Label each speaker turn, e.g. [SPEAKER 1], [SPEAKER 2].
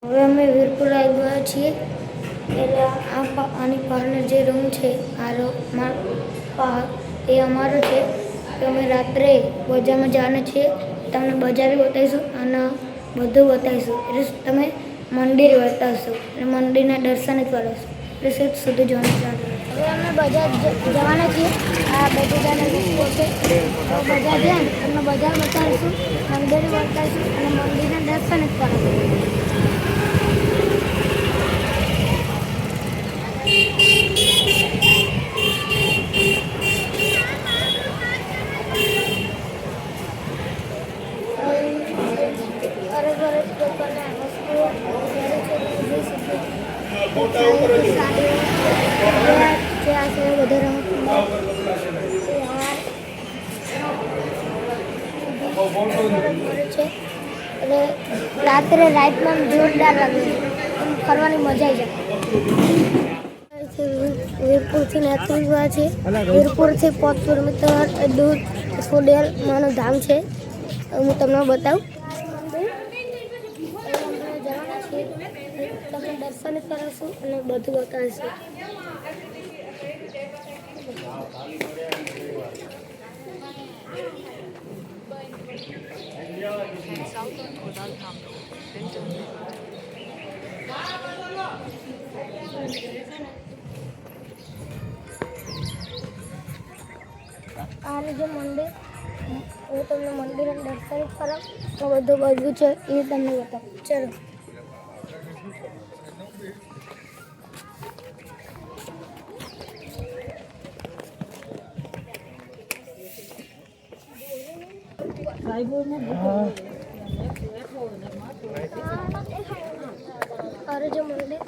[SPEAKER 1] હવે અમે વીરપુર આવી ગયા છીએ એટલે આની બહારનો જે રૂમ છે એ અમારો છે. તો અમે રાત્રે બજારમાં જવાના છીએ. તમને બજાર બતાવીશું અને બધું બતાવીશું. એટલે તમે મંદિર બતાવશું અને મંદિરના દર્શન કરાવશું. એટલે સેટ સુધી જોવાનું ચાલુ. હવે અમે બજાર જવાના છીએ. આ બટેટાના રસ્તો છે. બજાર જાય તમને બજાર બતાવીશું, મંદિર બતાવીશું અને મંદિરના દર્શન કરાવીશું. રાત્રે રાઈટમાં જોરદાર લાગે, ફરવાની મજા આવી જાય. વીરપુરથી નીકળી ગયા છે. વીરપુરથી 5 કિલોમીટર દૂર સોડેલ માનું ધામ છે. હું તમને બતાવું. તમને દર્શન કરાવશું અને બધું બતાવીશું. આ જે મંદિર, હું તમને મંદિરના દર્શન કરાવ તો બધું બાજુ છે એ તમને બતાવું. ચલો. અરે જો મંદિર